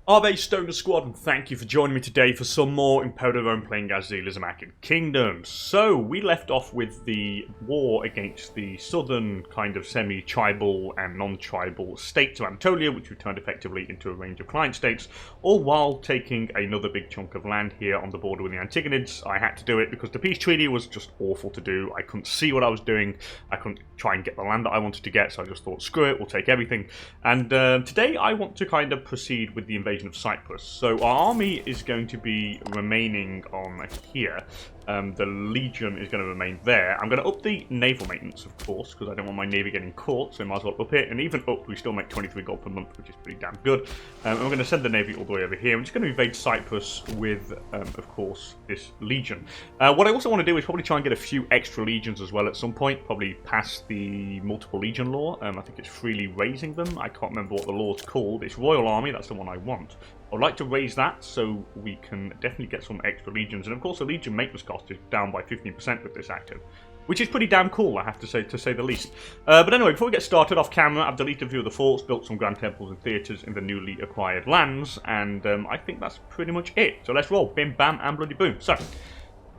Ave Stoner Squad, and thank you for joining me today for some more Imperator Rome playing as the Lysimacan Kingdom. So, we left off with the war against the southern kind of semi-tribal and non-tribal states of Anatolia, which we turned effectively into a range of client states, all while taking another big chunk of land here on the border with the Antigonids. I had to do it because the peace treaty was just awful to do. I couldn't see what I was doing. I couldn't try and get the land that I wanted to get, so I just thought, screw it, we'll take everything. And today I want to kind of proceed with the invasion of Cyprus. So our army is going to be remaining on here. The Legion is going to remain there. I'm going to up the naval maintenance, of course, because I don't want my navy getting caught, so I might as well up it. And even up, we still make 23 gold per month, which is pretty damn good. And we're going to send the navy all the way over here. I'm just going to invade Cyprus with, of course, this Legion. What I also want to do is probably try and get a few extra legions as well at some point, probably past the multiple legion law. I think it's freely raising them. I can't remember what the law's called. It's Royal Army, that's the one I want. I'd like to raise that so we can definitely get some extra legions. And of course the legion maintenance cost is down by 15% with this active, which is pretty damn cool, I have to say the least. But anyway, before we get started off camera, I've deleted a few of the forts, built some grand temples and theatres in the newly acquired lands, and I think that's pretty much it. So let's roll. Bim, bam, and bloody boom. So,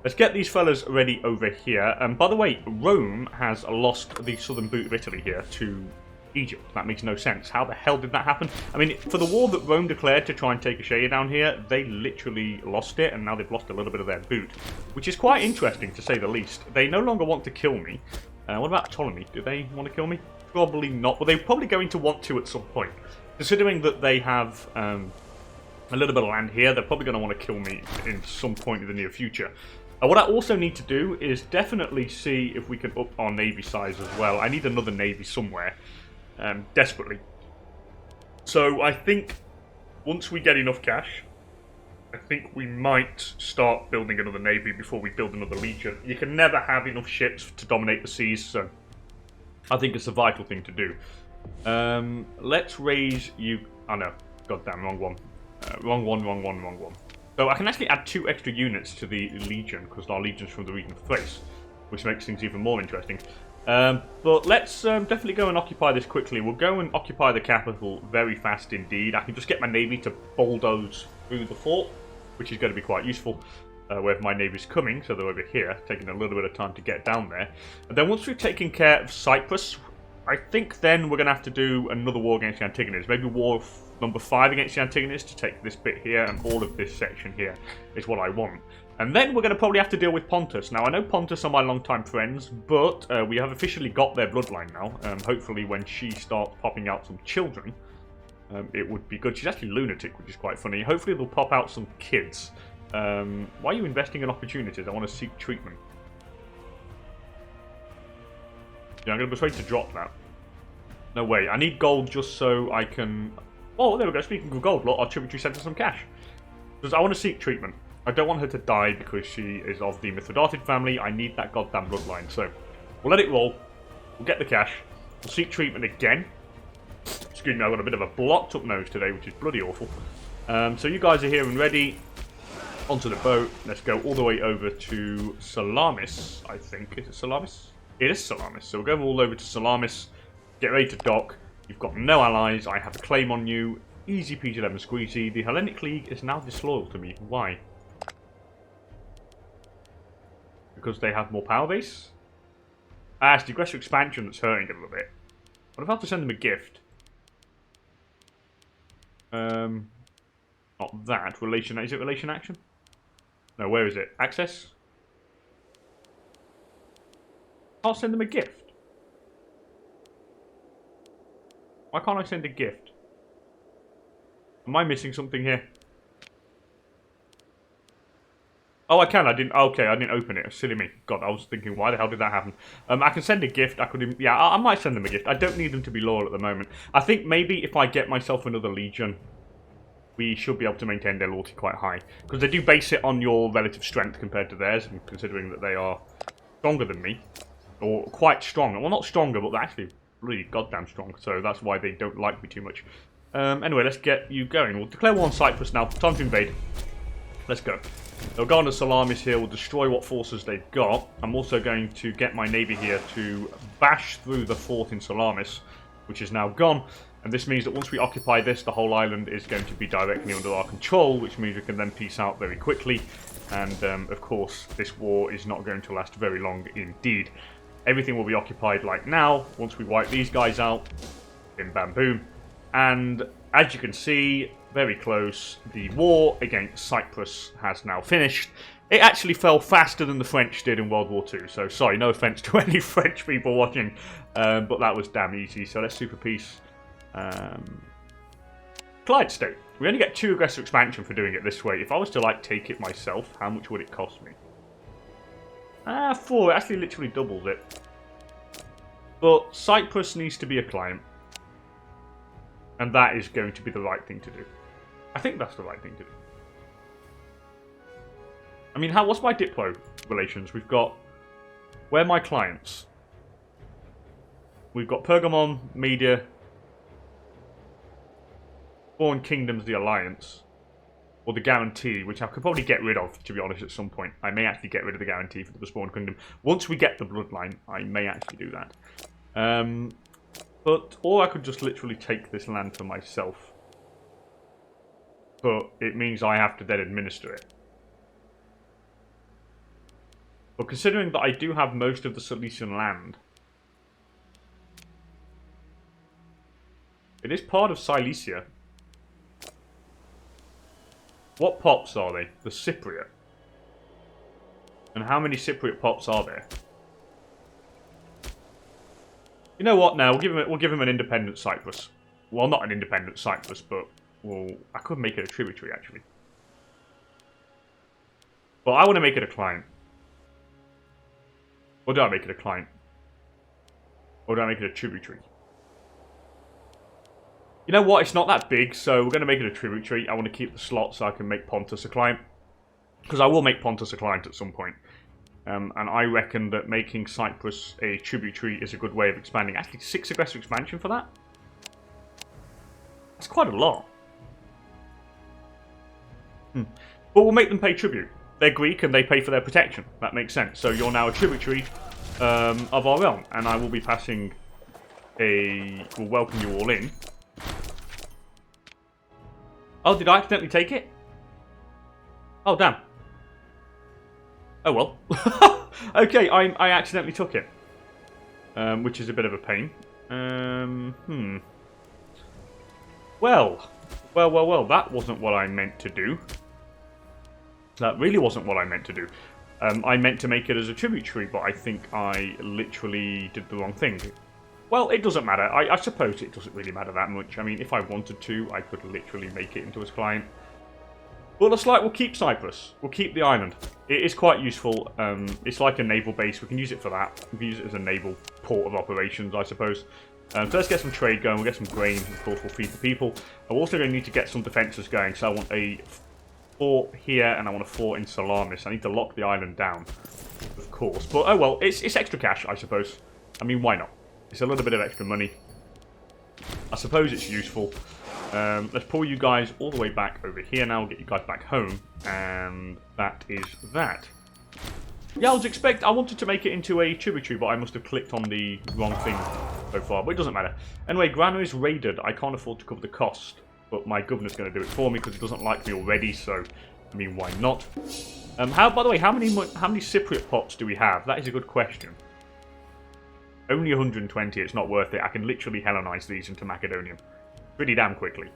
let's get these fellas ready over here. By the way, Rome has lost the southern boot of Italy here to Egypt. That makes no sense. How the hell did that happen? I mean, for the war that Rome declared to try and take Achaia down here, they literally lost it, and now they've lost a little bit of their boot, which is quite interesting to say the least. They no longer want to kill me. What about Ptolemy? Do they want to kill me? Probably not, but they're probably going to want to at some point. Considering that they have a little bit of land here, they're probably going to want to kill me in some point in the near future. What I also need to do is definitely see if we can up our navy size as well. I need another navy somewhere. Desperately. So I think once we get enough cash, I think we might start building another navy before we build another legion. You can never have enough ships to dominate the seas, so I think it's a vital thing to do. Let's raise you... Oh no, goddamn, wrong one. Wrong one. So I can actually add 2 extra units to the legion, because our legion's from the region of Thrace, which makes things even more interesting. But let's definitely go and occupy this quickly. We'll go and occupy the capital very fast indeed. I can just get my navy to bulldoze through the fort, which is going to be quite useful. Where my navy's coming, so they're over here, taking a little bit of time to get down there. And then once we've taken care of Cyprus, I think then we're going to have to do another war against the Antigonids. Maybe war number 5 against the Antigonids to take this bit here, and all of this section here is what I want. And then we're going to probably have to deal with Pontus. Now, I know Pontus are my longtime friends, but we have officially got their bloodline now. Hopefully when she starts popping out some children, it would be good. She's actually lunatic, which is quite funny. Hopefully they'll pop out some kids. Why are you investing in opportunities? I want to seek treatment. Yeah, I'm going to persuade to drop that. No way. I need gold just so I can... Oh, there we go. Speaking of gold, look, our tributary sent us some cash. Because I want to seek treatment. I don't want her to die because she is of the Mithridatid family. I need that goddamn bloodline. So, we'll let it roll. We'll get the cash. We'll seek treatment again. Excuse me, I've got a bit of a blocked up nose today, which is bloody awful. So you guys are here and ready. Onto the boat. Let's go all the way over to Salamis, I think. Is it Salamis? It is Salamis. So we'll go all over to Salamis. Get ready to dock. You've got no allies. I have a claim on you. Easy peasy lemon squeezy. The Hellenic League is now disloyal to me. Why? Because they have more power base? Ah, it's the aggressive expansion that's hurting a little bit. What if I have to send them a gift? Not that. Relation... Is it relation action? No, where is it? Access? I'll send them a gift. Why can't I send a gift? Am I missing something here? Oh, I can. I didn't. Okay, I didn't open it. Silly me. God, I was thinking, why the hell did that happen? I can send a gift. I could. Yeah, I might send them a gift. I don't need them to be loyal at the moment. I think maybe if I get myself another legion, we should be able to maintain their loyalty quite high, because they do base it on your relative strength compared to theirs, and considering that they are stronger than me, or quite strong. Well, not stronger, but they're actually really goddamn strong. So that's why they don't like me too much. Anyway, let's get you going. We'll declare war on Cyprus now. Time to invade. Let's go. They'll go on to Salamis here, we'll destroy what forces they've got. I'm also going to get my navy here to bash through the fort in Salamis, which is now gone. And this means that once we occupy this, the whole island is going to be directly under our control, which means we can then peace out very quickly. And, of course, this war is not going to last very long indeed. Everything will be occupied like now, once we wipe these guys out. Bim, bam, boom. And, as you can see, very close, the war against Cyprus has now finished. It actually fell faster than the French did in World War II, so sorry, no offence to any French people watching, but that was damn easy. So let's super peace. Clyde State. We only get 2 aggressive expansion for doing it this way. If I was to, like, take it myself, how much would it cost me? 4. It actually literally doubles it. But Cyprus needs to be a client. And that is going to be the right thing to do. I think that's the right thing to do. I mean, what's my Diplo relations? We've got... Where are my clients? We've got Pergamon, Media... Foreign Kingdoms, the Alliance, or the Guarantee, which I could probably get rid of, to be honest, at some point. I may actually get rid of the Guarantee for the Spawn Kingdom. Once we get the Bloodline, I may actually do that. Or I could just literally take this land for myself. But it means I have to then administer it. But considering that I do have most of the Cilician land, it is part of Cilicia. What pops are they? The Cypriot. And how many Cypriot pops are there? You know what? Now we'll give him an independent Cyprus. Well, not an independent Cyprus, but I could make it a tributary actually. But I want to make it a client. Or do I make it a client? Or do I make it a tributary? You know what, it's not that big, so we're going to make it a tributary. I want to keep the slot so I can make Pontus a client. Because I will make Pontus a client at some point. And I reckon that making Cyprus a tributary is a good way of expanding. Actually, 6 aggressive expansion for that? That's quite a lot. But we'll make them pay tribute. They're Greek and they pay for their protection. That makes sense. So you're now a tributary of our realm. And I will be passing we'll welcome you all in. Oh, did I accidentally take it? Oh, damn. Oh, well. Okay, I accidentally took it. Which is a bit of a pain. Well, that wasn't what I meant to do. That really wasn't what I meant to do. I meant to make it as a tributary, but I think I literally did the wrong thing. Well, it doesn't matter. I suppose it doesn't really matter that much. I mean, if I wanted to, I could literally make it into his client. But looks like we'll keep Cyprus. We'll keep the island. It is quite useful. It's like a naval base. We can use it for that. We can use it as a naval port of operations, I suppose. So let's get some trade going. We'll get some grain. Of course, we'll feed the people. I'm also going to need to get some defences going. So I want a fort here, and I want a fort in Salamis. I need to lock the island down, of course. But, oh well, it's extra cash, I suppose. I mean, why not? It's a little bit of extra money. I suppose it's useful. Let's pull you guys all the way back over here now. Get you guys back home. And that is that. Yeah, I wanted to make it into a tributary, but I must have clicked on the wrong thing so far. But it doesn't matter. Anyway, Grano is raided. I can't afford to cover the cost. But my governor's going to do it for me because he doesn't like me already. So, I mean, why not? By the way, how many Cypriot pots do we have? That is a good question. Only 120, it's not worth it. I can literally Hellenize these into Macedonian pretty damn quickly.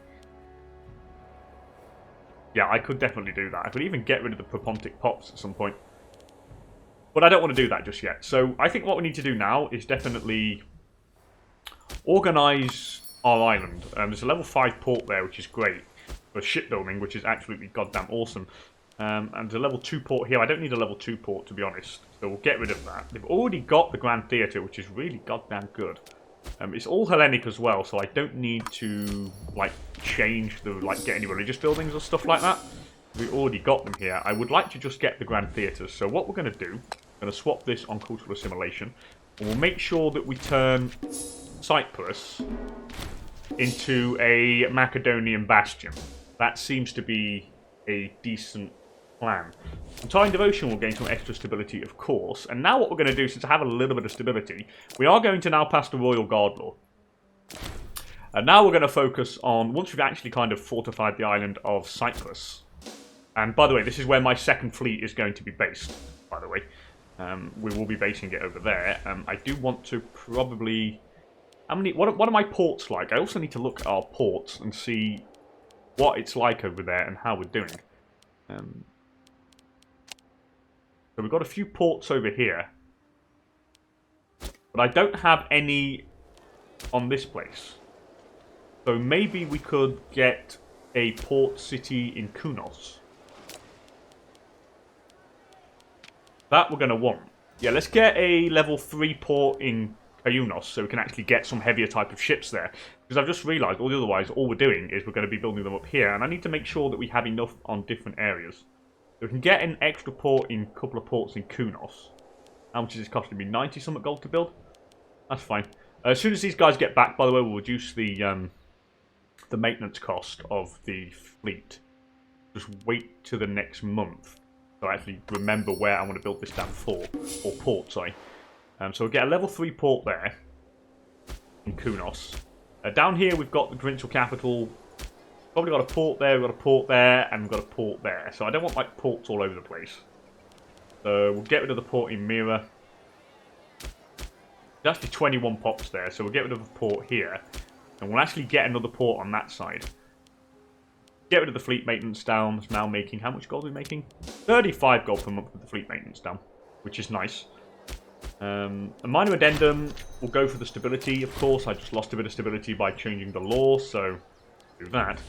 Yeah, I could definitely do that. I could even get rid of the Propontic pops at some point. But I don't want to do that just yet. So I think what we need to do now is definitely organise our island. There's a level 5 port there, which is great for shipbuilding, which is absolutely goddamn awesome. And there's a level 2 port here. I don't need a level 2 port, to be honest. So we'll get rid of that. They've already got the Grand Theatre, which is really goddamn good. It's all Hellenic as well, so I don't need to, like, change the, like, get any religious buildings or stuff like that. We already got them here. I would like to just get the Grand Theatres. So what we're going to do, I'm going to swap this on cultural assimilation. And we'll make sure that we turn Cyprus into a Macedonian bastion. That seems to be a decent plan. Undying Devotion will gain some extra stability, of course. And now what we're going to do, since I have a little bit of stability, we are going to now pass the Royal Guard Law. And now we're going to focus on, once we've actually kind of fortified the island of Cyprus. And by the way, this is where my second fleet is going to be based, by the way. We will be basing it over there. I do want to probably... What are my ports like? I also need to look at our ports and see what it's like over there and how we're doing. So we've got a few ports over here. But I don't have any on this place. So maybe we could get a port city in Kunos. That we're going to want. Yeah, let's get a level 3 port in Kaunos so we can actually get some heavier type of ships there. Because I've just realised, otherwise, all we're doing is we're going to be building them up here. And I need to make sure that we have enough on different areas. So we can get an extra port in a couple of ports in Kunos. How much is this costing me? 90 something gold to build? That's fine. As soon as these guys get back, by the way, we'll reduce the maintenance cost of the fleet. Just wait till the next month. So I actually remember where I want to build this damn fort. Or port, sorry. So we'll get a level 3 port there. In Kunos. Down here we've got the provincial capital. Probably got a port there, we've got a port there, and we've got a port there. So I don't want like ports all over the place. So we'll get rid of the port in Mira. There's actually 21 pops there, so we'll get rid of the port here. And we'll actually get another port on that side. Get rid of the fleet maintenance down. It's now making... How much gold are we making? 35 gold per month with the fleet maintenance down. Which is nice. A minor addendum. We'll go for the stability, of course. I just lost a bit of stability by changing the law, so... do that.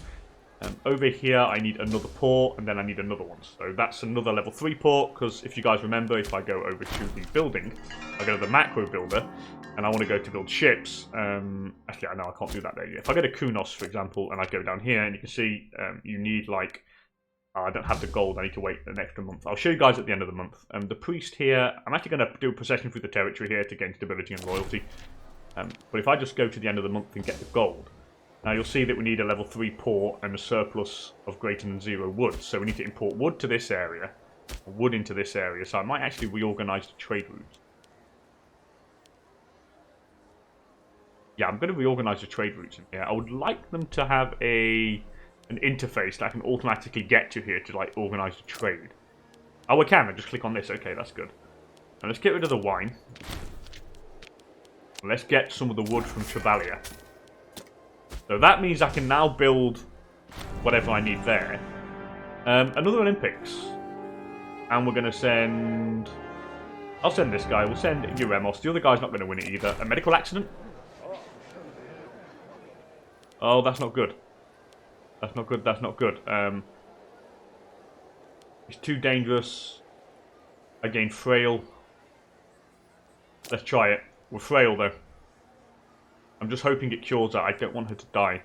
Over here, I need another port, and then I need another one. So that's another level 3 port, because if you guys remember, if I go over to the building, I go to the macro builder, and I want to go to build ships. Actually, I know I can't do that there yet. If I go to Kunos, for example, and I go down here, and you can see you need, like... I don't have the gold, I need to wait an extra month. I'll show you guys at the end of the month. The priest here, I'm actually going to do a procession through the territory here to gain stability and loyalty. But if I just go to the end of the month and get the gold, now you'll see that we need a level 3 port and a surplus of greater than 0 wood. So we need to import wood to this area, wood into this area. So I might actually reorganise the trade routes. Yeah, I'm going to reorganise the trade routes in here. I would like them to have an interface that I can automatically get to here to like organise the trade. Oh, I can. I just click on this. Okay, that's good. Now let's get rid of the wine. Let's get some of the wood from Travalia. So that means I can now build whatever I need there. Another Olympics. And we're going to send... I'll send this guy. We'll send Uremos. The other guy's not going to win it either. A medical accident? Oh, that's not good. That's not good. That's not good. It's too dangerous. Again, frail. Let's try it. We're frail, though. I'm just hoping it cures her. I don't want her to die.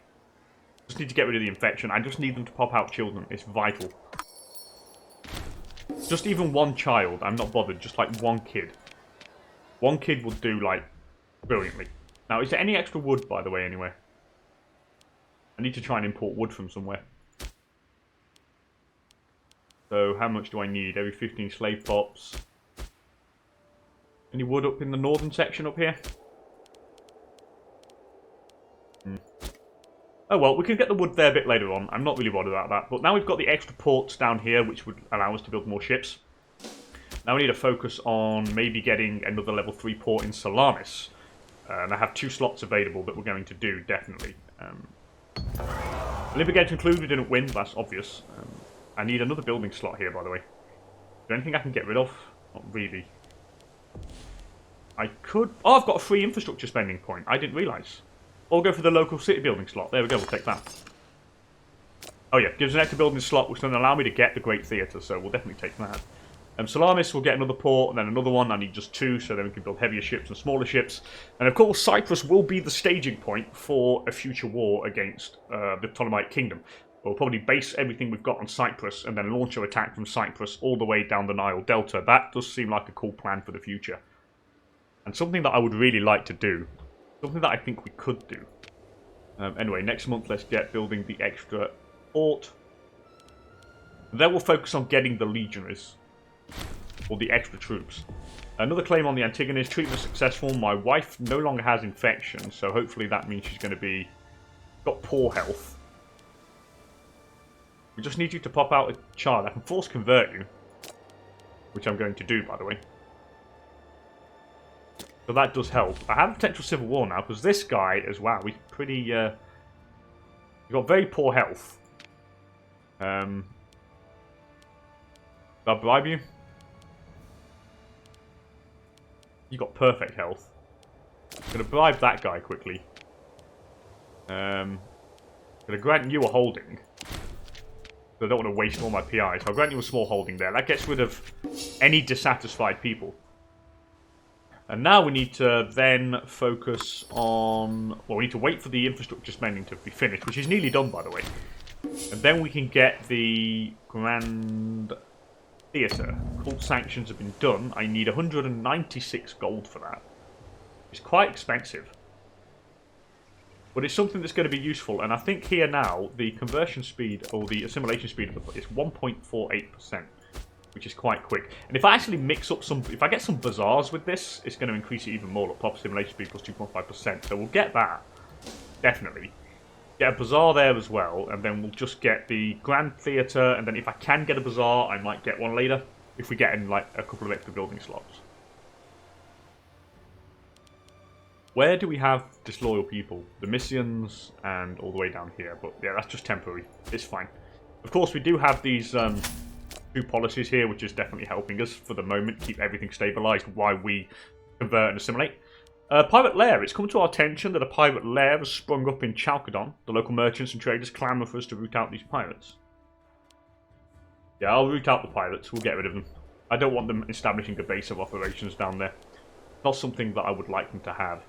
Just need to get rid of the infection. I just need them to pop out children. It's vital. Just even one child. I'm not bothered. Just like one kid. One kid will do, like, brilliantly. Now, is there any extra wood, by the way, anywhere? I need to try and import wood from somewhere. So, how much do I need? Every 15 slave pops. Any wood up in the northern section up here? Oh well, we can get the wood there a bit later on. I'm not really bothered about that. But now we've got the extra ports down here, which would allow us to build more ships. Now we need to focus on maybe getting another level 3 port in Salamis. And I have 2 slots available that we're going to do, definitely. Olympic Games conclude, we didn't win, that's obvious. I need another building slot here, by the way. Is there anything I can get rid of? Not really. I could... Oh, I've got a free infrastructure spending point. I didn't realise. Or go for the local city building slot. There we go, we'll take that. Oh yeah, gives an extra building slot, which doesn't allow me to get the Great Theatre, so we'll definitely take that. Salamis will get another port, and then another one. I need just 2, so then we can build heavier ships and smaller ships. And of course, Cyprus will be the staging point for a future war against the Ptolemaic Kingdom. We'll probably base everything we've got on Cyprus, and then launch our attack from Cyprus all the way down the Nile Delta. That does seem like a cool plan for the future. And something that I would really like to do. Something that I think we could do. Anyway, next month let's get building the extra port. Then we'll focus on getting the legionaries. Or the extra troops. Another claim on the Antigonus. Treatment successful. My wife no longer has infection, so hopefully that means she's going to be got poor health. We just need you to pop out a child. I can force convert you, which I'm going to do, by the way. So that does help. I have potential civil war now, because this guy as well, he's pretty... he's got very poor health. Did I bribe you? You got perfect health. I'm going to bribe that guy quickly. I'm going to grant you a holding. I don't want to waste all my PI, so I'll grant you a small holding there. That gets rid of any dissatisfied people. And now we need to then focus on... Well, we need to wait for the infrastructure spending to be finished, which is nearly done, by the way. And then we can get the Grand Theatre. Cult sanctions have been done. I need 196 gold for that. It's quite expensive. But it's something that's going to be useful. And I think here now, the conversion speed, or the assimilation speed of the is 1.48%. Which is quite quick. And if I actually mix up some... If I get some bazaars with this, it's going to increase it even more. Like pop assimilation speed plus 2.5%. So we'll get that. Definitely. Get a bazaar there as well. And then we'll just get the Grand Theatre. And then if I can get a bazaar, I might get one later. If we get in like a couple of extra building slots. Where do we have disloyal people? The Missians and all the way down here. But yeah, that's just temporary. It's fine. Of course, we do have these... two policies here, which is definitely helping us for the moment, keep everything stabilised while we convert and assimilate. Pirate lair. It's come to our attention that a pirate lair has sprung up in Chalcedon. The local merchants and traders clamour for us to root out these pirates. Yeah, I'll root out the pirates. We'll get rid of them. I don't want them establishing a base of operations down there. Not something that I would like them to have.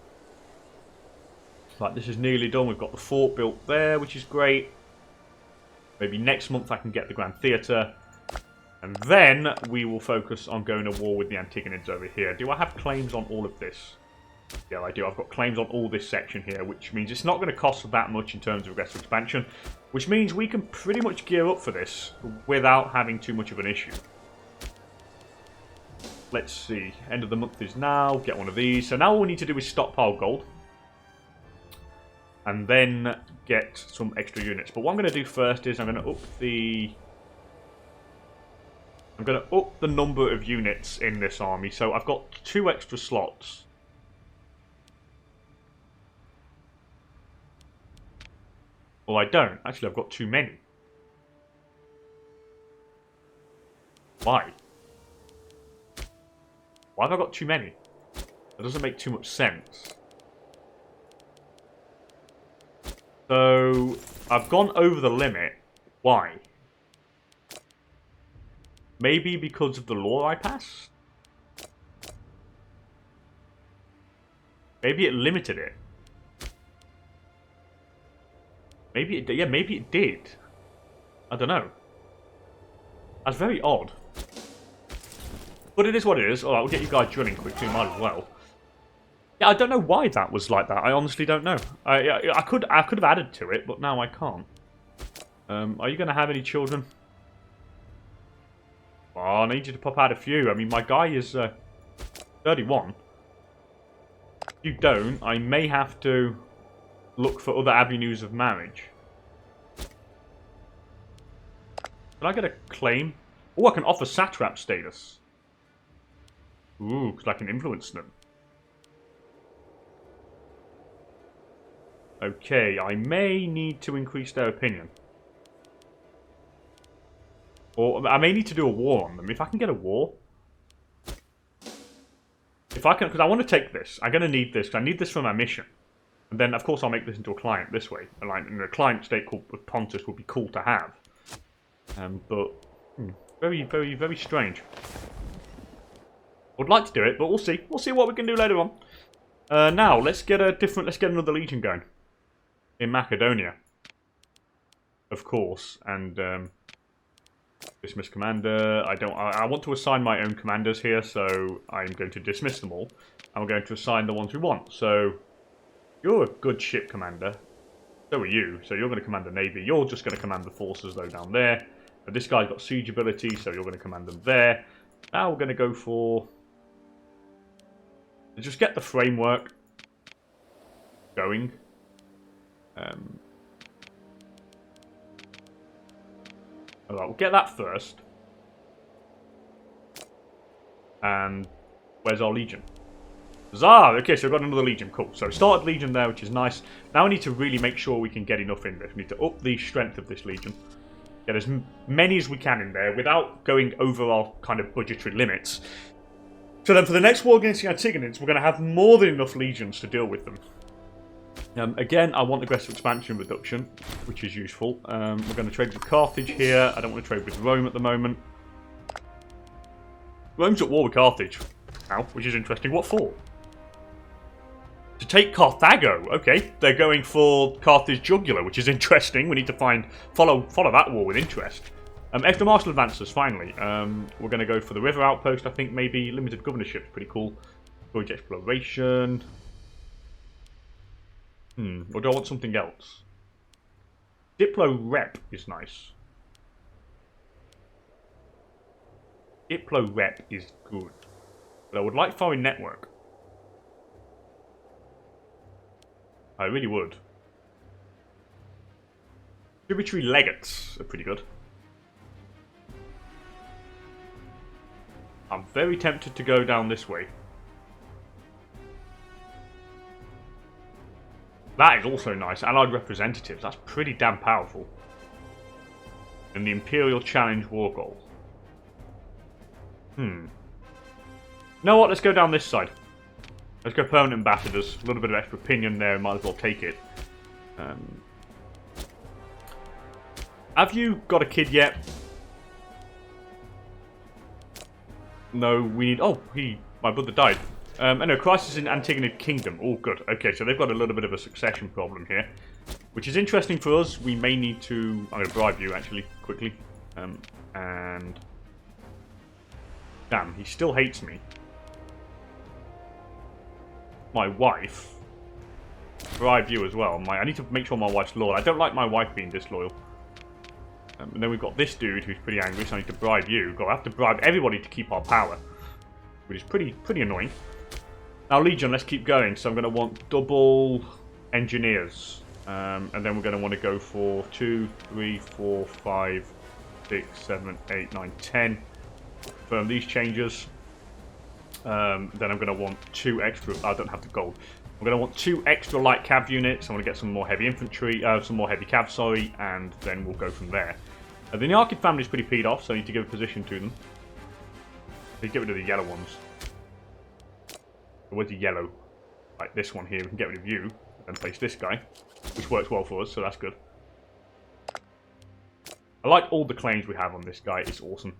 Right, this is nearly done. We've got the fort built there, which is great. Maybe next month I can get the Grand Theatre. And then we will focus on going to war with the Antigonids over here. Do I have claims on all of this? Yeah, I do. I've got claims on all this section here, which means it's not going to cost that much in terms of aggressive expansion. Which means we can pretty much gear up for this without having too much of an issue. Let's see. End of the month is now. Get one of these. So now all we need to do is stockpile gold. And then get some extra units. But what I'm going to do first is I'm going to up the... I'm going to up the number of units in this army. So I've got 2 extra slots. Well, I don't. Actually, I've got too many. Why? Why have I got too many? That doesn't make too much sense. So, I've gone over the limit. Why? Maybe because of the law I passed? Maybe it limited it. Maybe it did. Yeah, maybe it did. I don't know. That's very odd. But it is what it is. Alright, we'll get you guys drilling quickly. Might as well. Yeah, I don't know why that was like that. I honestly don't know. I could have added to it, but now I can't. Are you going to have any children? Oh, I need you to pop out a few. I mean, my guy is 31. If you don't, I may have to look for other avenues of marriage. Can I get a claim? Oh, I can offer satrap status. Ooh, because I can influence them. Okay, I may need to increase their opinion. Or I may need to do a war on them. If I can get a war. If I can, because I want to take this. I'm going to need this, because I need this for my mission. And then, of course, I'll make this into a client this way. And a client state called Pontus would be cool to have. But, very, very, very strange. Would like to do it, but we'll see. We'll see what we can do later on. Now, let's get another legion going. In Macedonia. Of course. And, dismiss commander. I want to assign my own commanders here, so I'm going to dismiss them all. I'm going to assign the ones we want. So, you're a good ship commander. So are you. So you're going to command the navy. You're just going to command the forces, though, down there. And this guy's got siege ability, so you're going to command them there. Now we're going to go for... Just get the framework going. Alright, we'll get that first. And where's our legion? Huzzah! Okay, so we've got another legion. Cool. So we started legion there, which is nice. Now we need to really make sure we can get enough in this. We need to up the strength of this legion. Get as many as we can in there without going over our kind of budgetary limits. So then for the next war against the Antigonids, we're going to have more than enough legions to deal with them. Again, I want aggressive expansion reduction, which is useful. We're going to trade with Carthage here. I don't want to trade with Rome at the moment. Rome's at war with Carthage now, which is interesting. What for? To take Carthago. Okay, they're going for Carthage Jugular, which is interesting. We need to follow that war with interest. Extra martial advances, finally. We're going to go for the river outpost, I think, maybe. Limited governorship, pretty cool. Voyage exploration. Or do I want something else? Diplo rep is nice. Diplo rep is good. But I would like foreign network. I really would. Tributary legates are pretty good. I'm very tempted to go down this way. That is also nice. Allied representatives. That's pretty damn powerful. And the Imperial Challenge War Goal. You know what? Let's go down this side. Let's go permanent ambassadors. A little bit of extra opinion there. Might as well take it. Have you got a kid yet? No, we need... Oh, my brother died. No, crisis in Antigonid Kingdom. Oh, good. Okay, so they've got a little bit of a succession problem here. Which is interesting for us. We may need to... I'm going to bribe you, actually, quickly. And... Damn, he still hates me. My wife. Bribe you as well. I need to make sure my wife's loyal. I don't like my wife being disloyal. And then we've got this dude who's pretty angry, so I need to bribe you. I have to bribe everybody to keep our power. Which is pretty annoying. Now, Legion, let's keep going. So I'm going to want double engineers. And then we're going to want to go for 2, 3, 4, 5, 6, 7, 8, 9, 10. Confirm these changes. Then I'm going to want 2 extra... I don't have the gold. I'm going to want 2 extra light cav units. I'm going to get some more heavy infantry, some more heavy cav, sorry, and then we'll go from there. The Nearchid family is pretty peed off, so I need to give a position to them. Let's get rid of the yellow ones. Where's the yellow? Like this one here, we can get rid of you, and place this guy, which works well for us, so that's good. I like all the claims we have on this guy, it's awesome.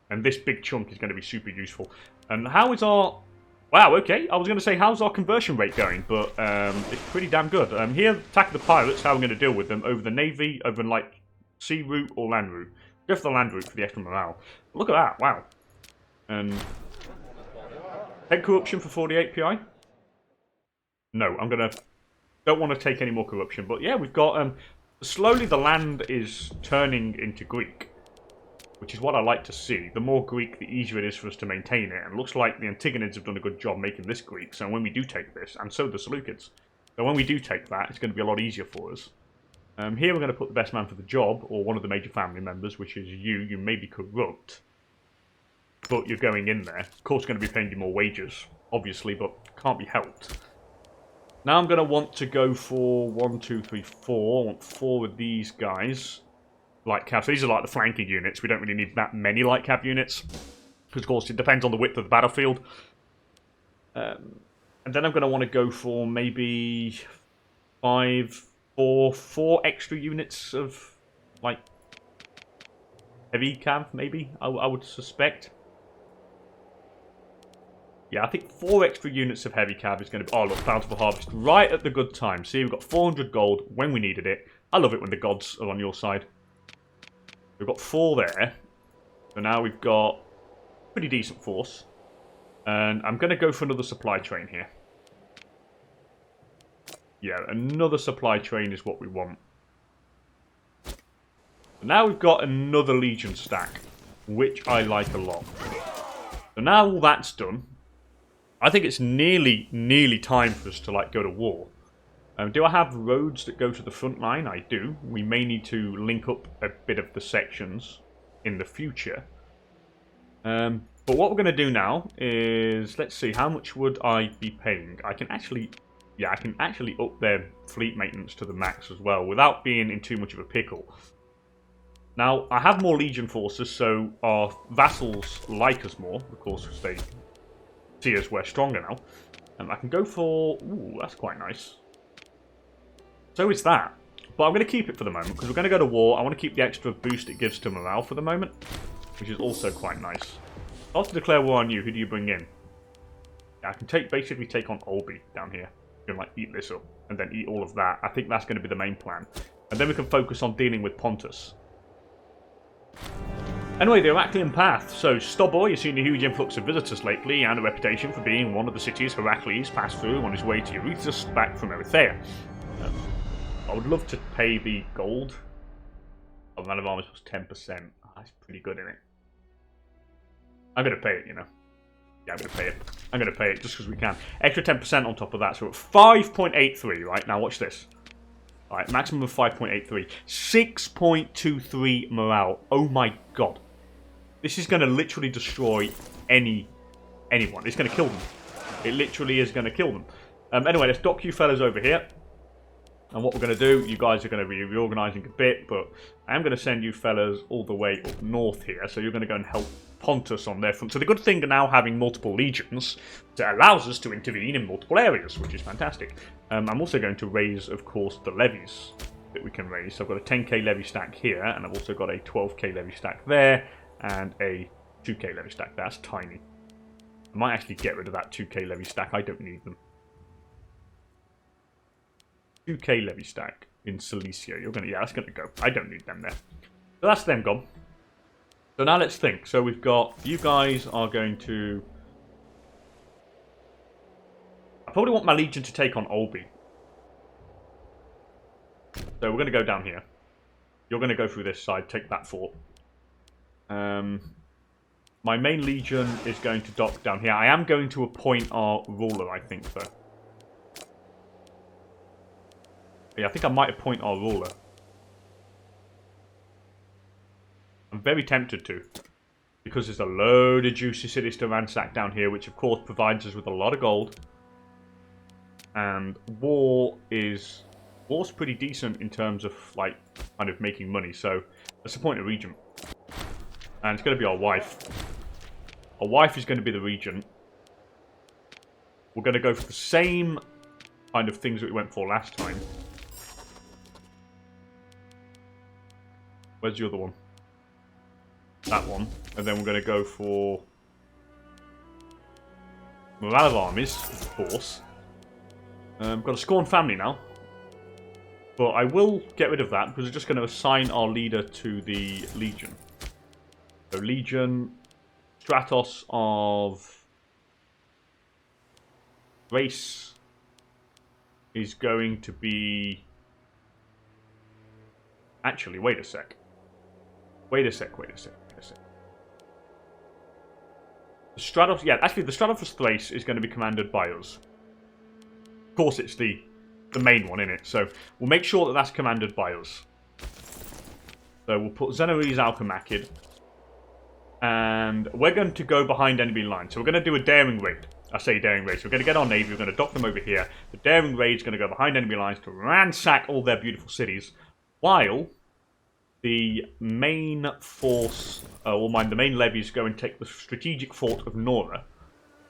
And this big chunk is going to be super useful. And how is our... Wow, okay. I was going to say, how's our conversion rate going? But it's pretty damn good. Here, attack the pirates, how I'm going to deal with them. Over the navy, over like sea route or land route. Go for the land route for the extra morale. But look at that, wow. And... Take corruption for 48 PI? No, I'm going to... Don't want to take any more corruption. But yeah, we've got... slowly the land is turning into Greek. Which is what I like to see. The more Greek, the easier it is for us to maintain it. And it looks like the Antigonids have done a good job making this Greek. So when we do take this, and so the Seleucids. So when we do take that, it's going to be a lot easier for us. Here we're going to put the best man for the job, or one of the major family members, which is you. You may be corrupt, but you're going in there. Of course, going to be paying you more wages, obviously, but can't be helped. Now I'm going to want to go for 1, 2, 3, 4. I want 4 of these guys. Light cav. So these are like the flanking units. We don't really need that many light cav units. Because, of course, it depends on the width of the battlefield. And then I'm going to want to go for maybe 4 extra units of, like, heavy cav, maybe, I would suspect. Yeah, I think 4 extra units of heavy cav is going to be... Oh, look, bountiful harvest. Right at the good time. See, we've got 400 gold when we needed it. I love it when the gods are on your side. We've got 4 there. So now we've got pretty decent force. And I'm going to go for another supply train here. Yeah, another supply train is what we want. So now we've got another legion stack, which I like a lot. So now all that's done, I think it's nearly time for us to like go to war. Do I have roads that go to the front line? I do. We may need to link up a bit of the sections. in the future. But what we're going to do now is, let's see, how much would I be paying? I can actually up their fleet maintenance to the max as well, without being in too much of a pickle. Now, I have more Legion forces, so our vassals like us more, of course, because they see us we're stronger now. And I can go for... Ooh, that's quite nice. So it's that. But I'm going to keep it for the moment, because we're going to go to war. I want to keep the extra boost it gives to morale for the moment, which is also quite nice. After declare war on you, who do you bring in? Yeah, I can basically take on Olby down here. You can, like, eat this up, and then eat all of that. I think that's going to be the main plan. And then we can focus on dealing with Pontus. Anyway, the Heraclean Path. So, Stobor, you've seen a huge influx of visitors lately, and a reputation for being one of the cities Heracles passed through on his way to Eurytus back from Erythea. I would love to pay the gold. Oh, Man of Arms was 10%. Oh, that's pretty good, isn't it? I'm going to pay it, you know. Yeah, I'm going to pay it. I'm going to pay it just because we can. Extra 10% on top of that, so we're at 5.83, right? Now, watch this. Alright, maximum of 5.83. 6.23 morale. Oh my god. This is going to literally destroy anyone. It's going to kill them. It literally is going to kill them. Anyway, let's dock you fellas over here. And what we're going to do, you guys are going to be reorganising a bit, but I am going to send you fellas all the way up north here. So you're going to go and help Pontus on their front. So the good thing of now having multiple legions, it allows us to intervene in multiple areas, which is fantastic. I'm also going to raise, of course, the levies that we can raise. So I've got a 10k levy stack here, and I've also got a 12k levy stack there, and a 2k levy stack. That's tiny. I might actually get rid of that 2k levy stack. I don't need them. 2k levy stack in Cilicia. Yeah, that's gonna go. I don't need them there. So that's them gone. So now let's think. So we've got, you guys are going to... I probably want my legion to take on Olby. So we're going to go down here. You're going to go through this side, take that fort. My main legion is going to dock down here. I am going to appoint our ruler, I think, though. Yeah, I think I might appoint our ruler. I'm very tempted to. Because there's a load of juicy cities to ransack down here, which of course provides us with a lot of gold. And war's pretty decent in terms of, like, kind of making money. So, let's appoint a regent. And it's going to be our wife. Our wife is going to be the regent. We're going to go for the same kind of things that we went for last time. Where's the other one? That one. And then we're going to go for morale of armies, of course. Got a Scorn family now. But I will get rid of that because we're just going to assign our leader to the Legion. So Legion, Stratos of Thrace is going to be... Actually, wait a sec. Wait a sec. The Stratos, yeah, actually the Stratos of Thrace is going to be commanded by us. Of course it's the main one, in it. So we'll make sure that that's commanded by us. So we'll put Xenoes Alchemachid. And we're going to go behind enemy lines. So we're going to do a daring raid. I say daring raid. So we're going to get our navy. We're going to dock them over here. The daring raid is going to go behind enemy lines to ransack all their beautiful cities. While the main force, the main levies go and take the strategic fort of Nora.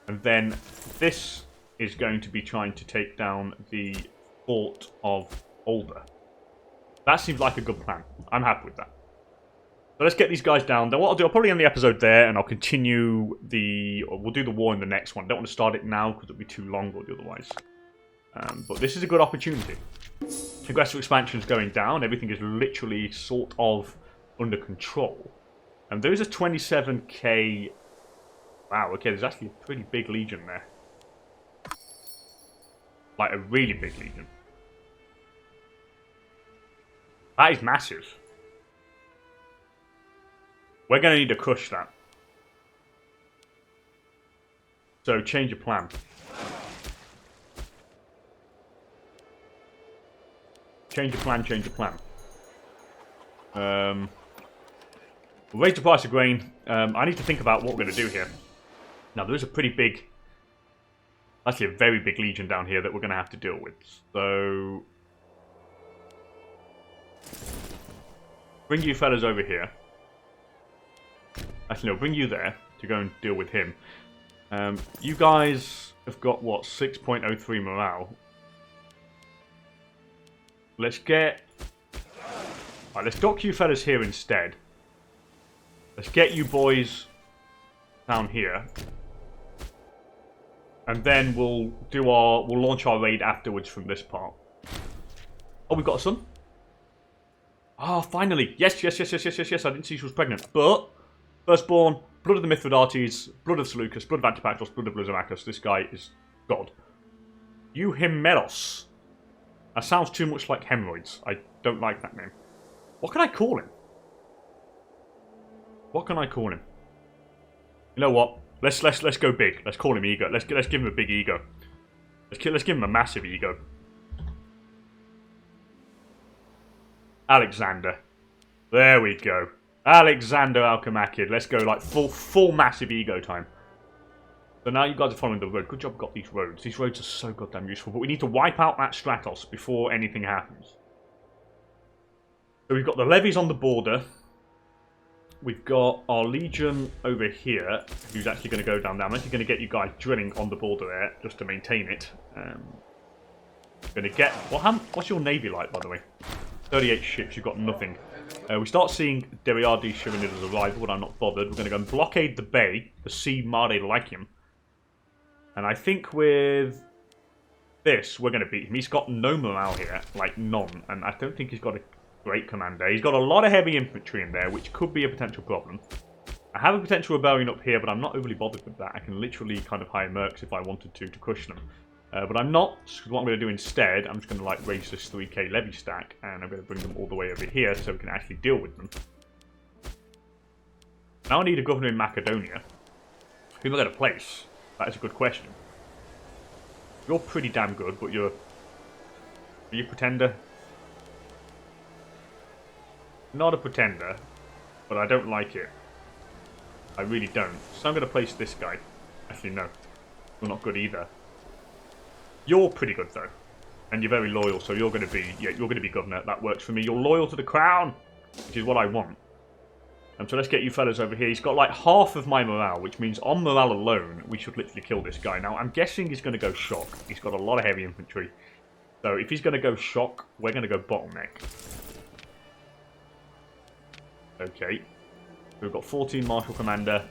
And then this is going to be trying to take down the fort of Alder. That seems like a good plan. I'm happy with that. So let's get these guys down. Then what I'll do, I'll probably end the episode there, and I'll continue we'll do the war in the next one. I don't want to start it now, because it'll be too long otherwise. But this is a good opportunity. Aggressive expansion is going down. Everything is literally sort of under control. And there is a 27k... Wow, okay, there's actually a pretty big legion there. Like, a really big legion. That is massive. We're going to need to crush that. So, change your plan. Change your plan, change your plan. We'll raise the price of grain. I need to think about what we're going to do here. Now, there is a pretty big... Actually, a very big legion down here that we're going to have to deal with. So... bring you fellas over here. Actually, no, bring you there to go and deal with him. You guys have got, what, 6.03 morale. Let's get... Alright, let's dock you fellas here instead. Let's get you boys down here. And then we'll launch our raid afterwards from this part. Oh, we've got a son? Oh, finally. Yes. I didn't see she was pregnant. But, firstborn, blood of the Mithridates, blood of Seleucus, blood of Antipatros, blood of Lysimachus. This guy is God. Euhemeros. That sounds too much like hemorrhoids. I don't like that name. What can I call him? What can I call him? You know what? Let's go big. Let's call him ego. Let's give him a big ego. Let's give him a massive ego. Alexander. There we go. Alexander Alchemachid. Let's go like full massive ego time. So now you guys are following the road. Good job got these roads. These roads are so goddamn useful. But we need to wipe out that Stratos before anything happens. So we've got the levies on the border. We've got our legion over here, who's actually going to go down there. I'm actually going to get you guys drilling on the border there, just to maintain it. Going to get... what's your navy like, by the way? 38 ships, you've got nothing. We start seeing Deriades Shirinida's arrival, but I'm not bothered. We're going to go and blockade the bay, the sea Mare Lycium. And I think with this, we're going to beat him. He's got no morale here, like none. And I don't think he's got a great commander. He's got a lot of heavy infantry in there, which could be a potential problem. I have a potential rebellion up here, but I'm not overly bothered with that. I can literally kind of hire mercs if I wanted to crush them. But I'm not. So what I'm going to do instead, I'm just going to like raise this 3k levy stack, and I'm going to bring them all the way over here so we can actually deal with them. Now I need a governor in Macedonia. Who am I going to place? That is a good question. You're pretty damn good, but are you a pretender? Not a pretender, but I don't like it. I really don't. So I'm going to place this guy. Actually, no. You're not good either. You're pretty good, though. And you're very loyal, so you're going to be... Yeah, you're going to be governor. That works for me. You're loyal to the crown, which is what I want. So let's get you fellas over here. He's got like half of my morale, which means on morale alone, we should literally kill this guy. Now, I'm guessing he's going to go shock. He's got a lot of heavy infantry. So if he's going to go shock, we're going to go bottleneck. Okay, we've got 14 martial commander,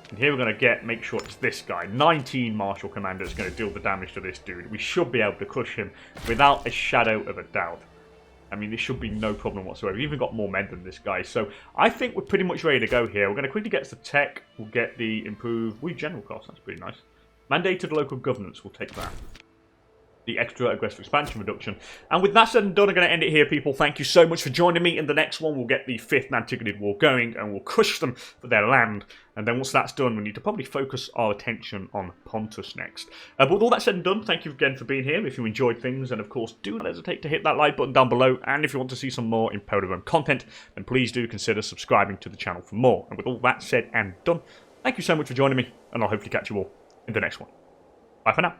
and here we're going to make sure it's this guy, 19 martial commander is going to deal the damage to this dude. We should be able to crush him without a shadow of a doubt. I mean, this should be no problem whatsoever. We've even got more men than this guy, so I think we're pretty much ready to go here. We're going to quickly get the tech, we'll get the improved general cost, that's pretty nice. Mandated local governance, we'll take that. The extra aggressive expansion reduction. And with that said and done, I'm going to end it here, people. Thank you so much for joining me. In the next one, we'll get the 5th Nantigonid War going, and we'll crush them for their land. And then once that's done, we need to probably focus our attention on Pontus next. But with all that said and done, thank you again for being here. If you enjoyed things, and of course, do not hesitate to hit that like button down below. And if you want to see some more Imperator Rome content, then please do consider subscribing to the channel for more. And with all that said and done, thank you so much for joining me, and I'll hopefully catch you all in the next one. Bye for now.